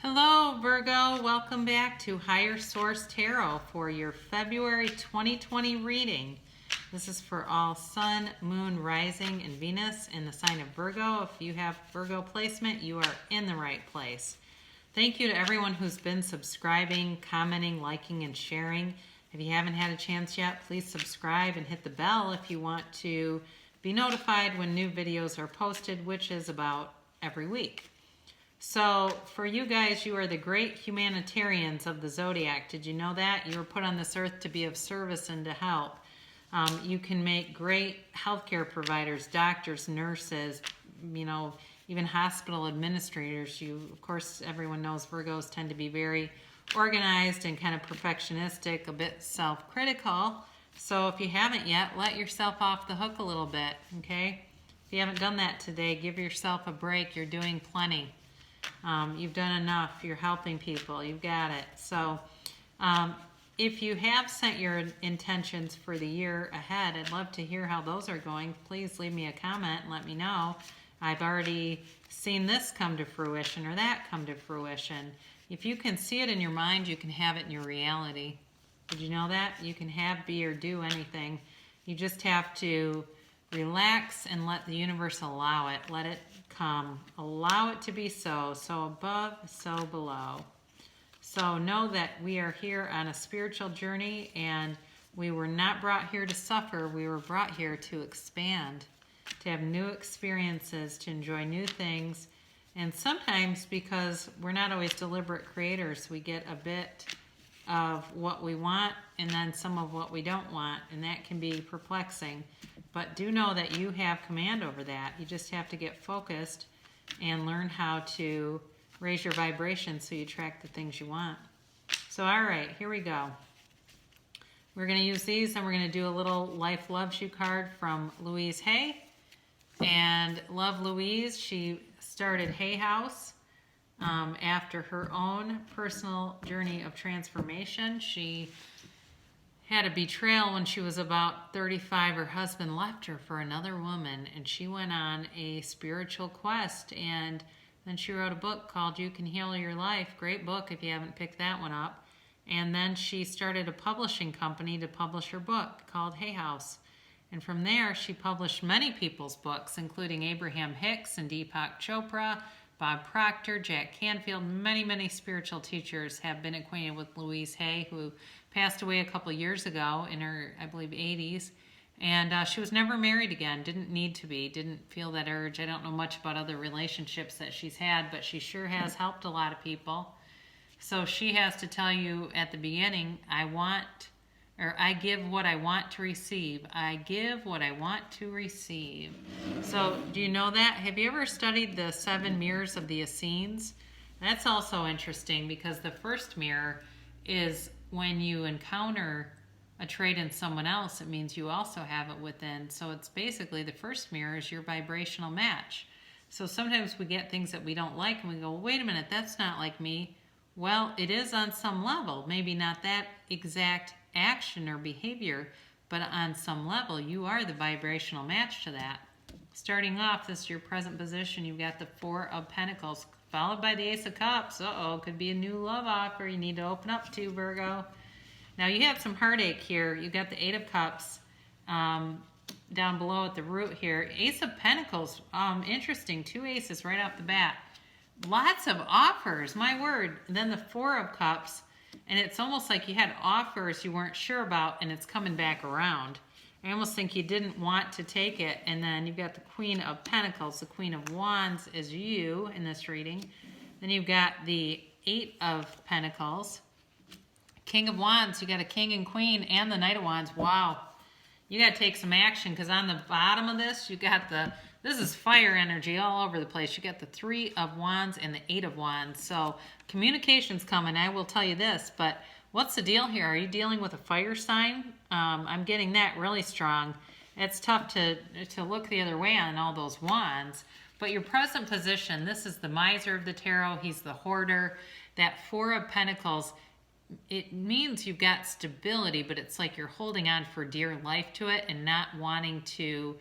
Hello, Virgo. Welcome back to Higher Source Tarot for your February 2020 reading. This is for all Sun, Moon, Rising, and Venus in the sign of Virgo. If you have Virgo placement, you are in the right place. Thank you to everyone who's been subscribing, commenting, liking, and sharing. If you haven't had a chance yet, please subscribe and hit the bell if you want to be notified when new videos are posted, which is about every week. So for you guys, you are the great humanitarians of the zodiac. Did you know that? You were put on this earth to be of service and to help. You can make great healthcare providers, doctors, nurses, even hospital administrators. Of course, everyone knows Virgos tend to be very organized and kind of perfectionistic, a bit self-critical. So if you haven't yet, let yourself off the hook a little bit, okay? If you haven't done that today, give yourself a break. You're doing plenty. You've done enough. You're helping people. You've got it. So if you have sent your intentions for the year ahead, I'd love to hear how those are going. Please leave me a comment and let me know. I've already seen this come to fruition or that come to fruition. If you can see it in your mind, you can have it in your reality. Did you know that? You can have, be, or do anything. You just have to relax and let the universe allow it. Let it come. Allow it to be so. So above, so below. So know that we are here on a spiritual journey, and we were not brought here to suffer. We were brought here to expand, to have new experiences, to enjoy new things. And sometimes, because we're not always deliberate creators, we get a bit of what we want and then some of what we don't want, and that can be perplexing. But do know that you have command over that. You just have to get focused and learn how to raise your vibration so you attract the things you want. So all right, here we go. We're going to use these, and we're going to do a little Life Loves You card from Louise Hay. And love Louise, she started Hay House after her own personal journey of transformation. She had a betrayal when she was about 35. Her husband left her for another woman, and she went on a spiritual quest, and then she wrote a book called You Can Heal Your Life. Great book if you haven't picked that one up. And then she started a publishing company to publish her book called Hay House. And from there, she published many people's books, including Abraham Hicks and Deepak Chopra, Bob Proctor, Jack Canfield. Many, many spiritual teachers have been acquainted with Louise Hay, who passed away a couple years ago in her, I believe, 80s. And she was never married again, didn't need to be, didn't feel that urge. I don't know much about other relationships that she's had, but she sure has helped a lot of people. So she has to tell you at the beginning, I give what I want to receive. I give what I want to receive. So do you know that? Have you ever studied the 7 mirrors of the Essenes? That's also interesting, because the first mirror is when you encounter a trait in someone else, it means you also have it within. So it's basically, the first mirror is your vibrational match. So sometimes we get things that we don't like and we go, wait a minute, that's not like me. Well, it is on some level. Maybe not that exact action or behavior, but on some level you are the vibrational match to that. Starting off, this is your present position. You've got the 4 of Pentacles followed by the Ace of Cups. Could be a new love offer you need to open up to, Virgo. Now you have some heartache here. You've got the 8 of Cups down below at the root here. Ace of Pentacles, interesting, 2 aces right off the bat. Lots of offers, my word. And then the 4 of Cups, and it's almost like you had offers you weren't sure about, and it's coming back around. I almost think you didn't want to take it. And then you've got the Queen of Pentacles. The Queen of Wands is you in this reading. Then you've got the 8 of Pentacles. King of Wands, you got a King and Queen, and the Knight of Wands. Wow. You got to take some action, because on the bottom of this, you got this is fire energy all over the place. You got the 3 of Wands and the 8 of Wands. So communication's coming, I will tell you this, but what's the deal here? Are you dealing with a fire sign? I'm getting that really strong. It's tough to look the other way on all those wands, but your present position, this is the miser of the tarot. He's the hoarder. That 4 of Pentacles, it means you've got stability, but it's like you're holding on for dear life to it and not wanting to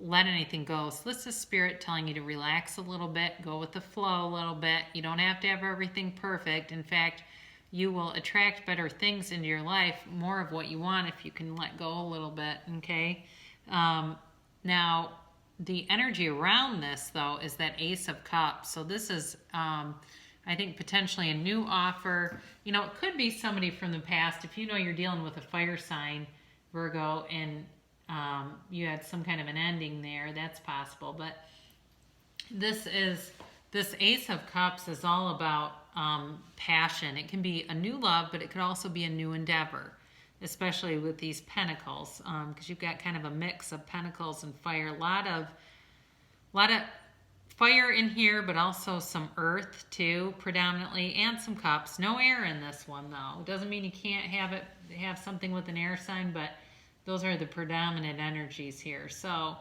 let anything go. So this is Spirit telling you to relax a little bit, go with the flow a little bit. You don't have to have everything perfect. In fact, you will attract better things into your life, more of what you want if you can let go a little bit, okay? Now, the energy around this, though, is that Ace of Cups. So this is, I think, potentially a new offer. You know, it could be somebody from the past. If you know you're dealing with a fire sign, Virgo, and you had some kind of an ending there, that's possible. But this Ace of Cups is all about passion. It can be a new love, but it could also be a new endeavor, especially with these pentacles, because you've got kind of a mix of pentacles and fire. A lot of fire in here, but also some earth too, predominantly, and some cups. No air in this one, though. Doesn't mean you can't have something with an air sign, but those are the predominant energies here. So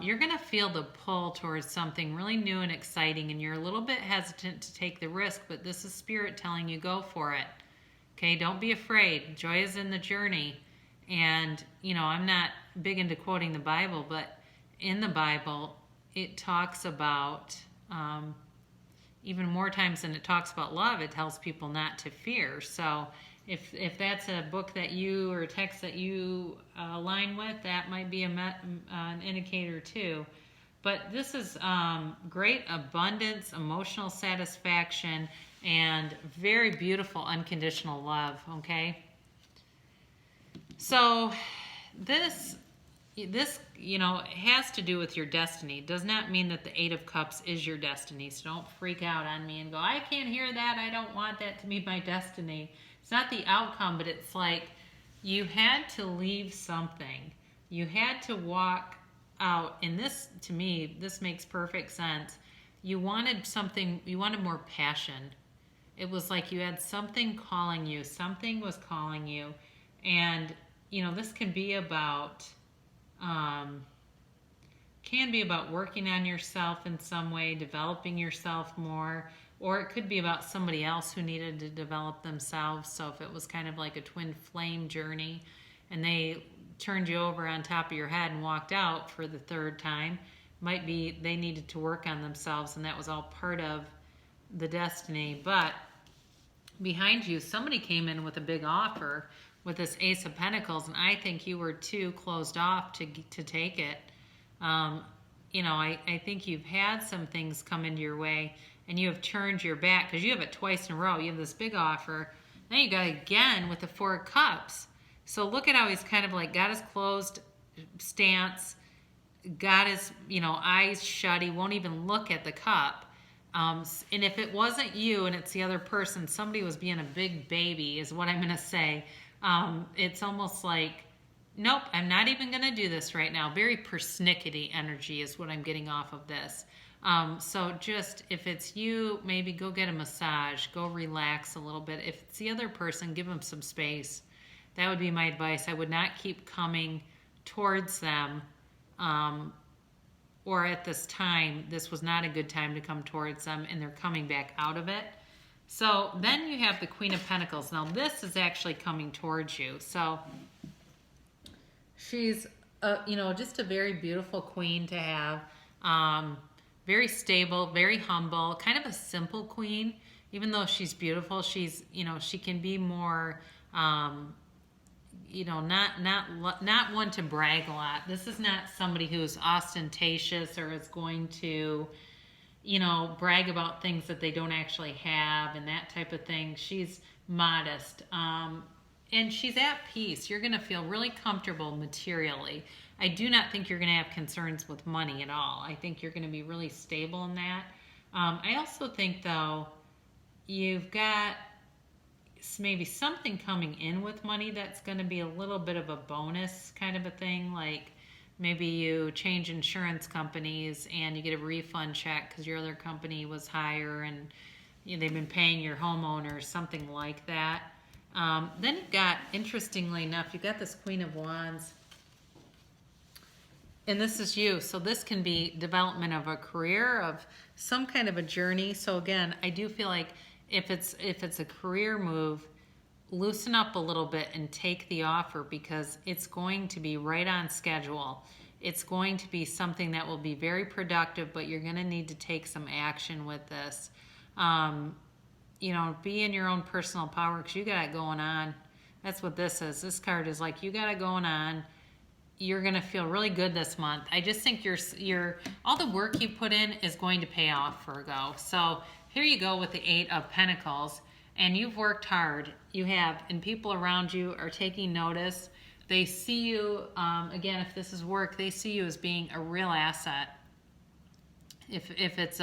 you're going to feel the pull towards something really new and exciting, and you're a little bit hesitant to take the risk, but this is Spirit telling you go for it. Okay, don't be afraid. Joy is in the journey. And, you know, I'm not big into quoting the Bible, but in the Bible, it talks about, even more times than it talks about love, it tells people not to fear. So if that's a book that you, or a text that you align with, that might be an indicator too. But this is great abundance, emotional satisfaction, and very beautiful unconditional love, okay? So this, you know, has to do with your destiny. It does not mean that the Eight of Cups is your destiny. So don't freak out on me and go, I can't hear that. I don't want that to be my destiny. It's not the outcome, but it's like you had to leave something. You had to walk out. And this, to me, this makes perfect sense. You wanted something, you wanted more passion. It was like you had something calling you. Something was calling you. And, you know, this can be about working on yourself in some way, developing yourself more, or it could be about somebody else who needed to develop themselves. So if it was kind of like a twin flame journey and they turned you over on top of your head and walked out for the third time, might be they needed to work on themselves, and that was all part of the destiny. But behind you, somebody came in with a big offer with this Ace of Pentacles, and I think you were too closed off to take it. You know, I think you've had some things come into your way, and you have turned your back, because you have it twice in a row. You have this big offer. Then you got it again with the Four of Cups. So look at how he's kind of like got his closed stance, got his, you know, eyes shut. He won't even look at the cup. And if it wasn't you and it's the other person, somebody was being a big baby is what I'm going to say. It's almost like, nope, I'm not even going to do this right now. Very persnickety energy is what I'm getting off of this. So just, if it's you, maybe go get a massage, go relax a little bit. If it's the other person, give them some space. That would be my advice. I would not keep coming towards them, or at this time, this was not a good time to come towards them, and they're coming back out of it. So then you have the Queen of Pentacles. Now this is actually coming towards you. So she's, you know, just a very beautiful queen to have. Very stable, very humble, kind of a simple queen. Even though she's beautiful, she's, you know, she can be more, you know, not one to brag a lot. This is not somebody who's ostentatious or is going to, you know, brag about things that they don't actually have and that type of thing. She's modest. And she's at peace. You're going to feel really comfortable materially. I do not think you're going to have concerns with money at all. I think you're going to be really stable in that. I also think, though, you've got maybe something coming in with money that's going to be a little bit of a bonus kind of a thing. Like maybe you change insurance companies and you get a refund check because your other company was higher and you know, they've been paying your homeowner, something like that. Then you've got, interestingly enough, you've got this Queen of Wands. And this is you. So this can be development of a career, of some kind of a journey. So again, I do feel like if it's a career move, loosen up a little bit and take the offer, because it's going to be right on schedule. It's going to be something that will be very productive, but you're going to need to take some action with this. You know, be in your own personal power because you got it going on. That's what this is. This card is like, you got it going on. You're going to feel really good this month. I just think your all the work you put in is going to pay off, Virgo. So here you go with the 8 of Pentacles, and you've worked hard. You have, and people around you are taking notice. They see you, again, if this is work, they see you as being a real asset. If it's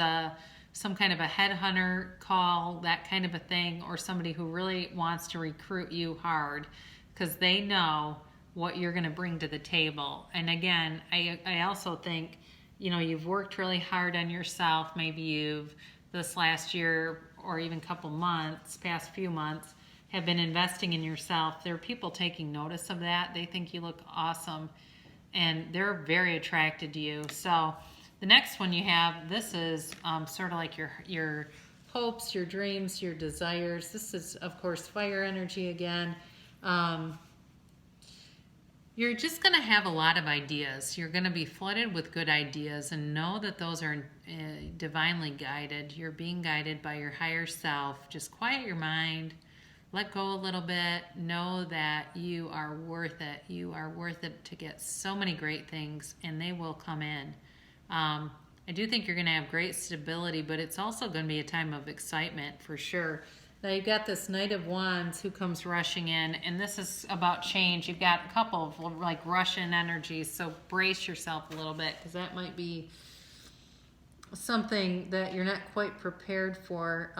some kind of a headhunter call, that kind of a thing, or somebody who really wants to recruit you hard because they know what you're going to bring to the table. And again, I also think, you know, you've worked really hard on yourself. Maybe you've, this last year or even couple months, past few months, have been investing in yourself. There are people taking notice of that. They think you look awesome and they're very attracted to you. So the next one you have, this is sort of like your hopes, your dreams, your desires. This is, of course, fire energy again. You're just going to have a lot of ideas. You're going to be flooded with good ideas, and know that those are divinely guided. You're being guided by your higher self. Just quiet your mind. Let go a little bit. Know that you are worth it. You are worth it to get so many great things, and they will come in. I do think you're going to have great stability, but it's also going to be a time of excitement for sure. Now you've got this Knight of Wands who comes rushing in, and this is about change. You've got a couple of like Russian energies, so brace yourself a little bit because that might be something that you're not quite prepared for.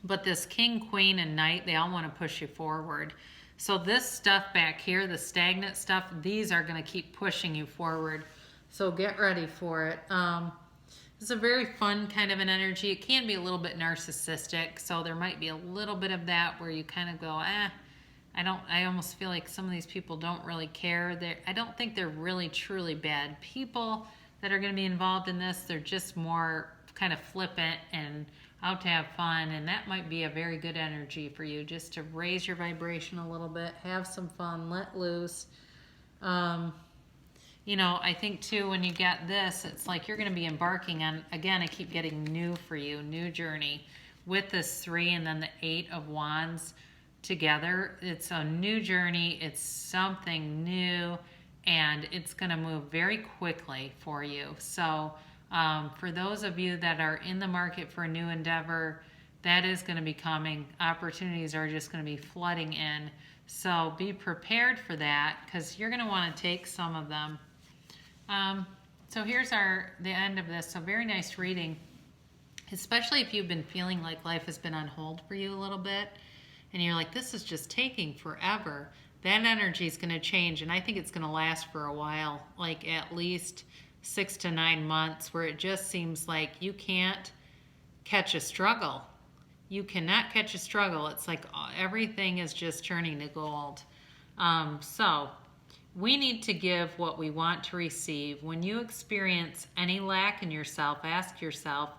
But this King, Queen, and Knight, they all want to push you forward. So this stuff back here, the stagnant stuff, these are going to keep pushing you forward. So get ready for it. It's a very fun kind of an energy. It can be a little bit narcissistic, so there might be a little bit of that where you kind of go, I almost feel like some of these people don't really care. I don't think they're really truly bad people that are going to be involved in this. They're just more kind of flippant and out to have fun, and that might be a very good energy for you, just to raise your vibration a little bit, have some fun, let loose. You know, I think too, when you get this, it's like you're going to be embarking on, again, I keep getting new for you, new journey. With this 3 and then the 8 of Wands together, it's a new journey. It's something new, and it's going to move very quickly for you. So for those of you that are in the market for a new endeavor, that is going to be coming. Opportunities are just going to be flooding in. So be prepared for that because you're going to want to take some of them. So here's the end of this. So very nice reading, especially if you've been feeling like life has been on hold for you a little bit and you're like, this is just taking forever. That energy is going to change, and I think it's going to last for a while, like at least 6 to 9 months, where it just seems like you can't catch a struggle. You cannot catch a struggle. It's like everything is just turning to gold. So we need to give what we want to receive. When you experience any lack in yourself, ask yourself,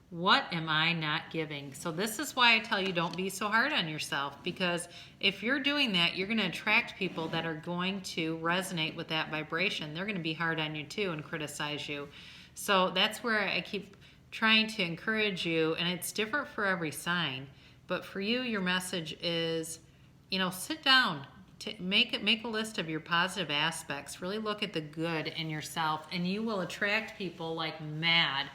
what am I not giving? So this is why I tell you, don't be so hard on yourself, because if you're doing that, you're going to attract people that are going to resonate with that vibration. They're going to be hard on you too and criticize you. So that's where I keep trying to encourage you, and it's different for every sign. But for you, your message is, you know, sit down. Make a list of your positive aspects. Really look at the good in yourself, and you will attract people like mad.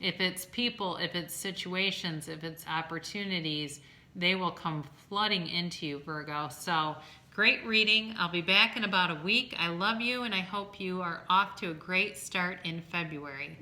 If it's people, if it's situations, if it's opportunities, they will come flooding into you, Virgo. So great reading. I'll be back in about a week. I love you, and I hope you are off to a great start in February.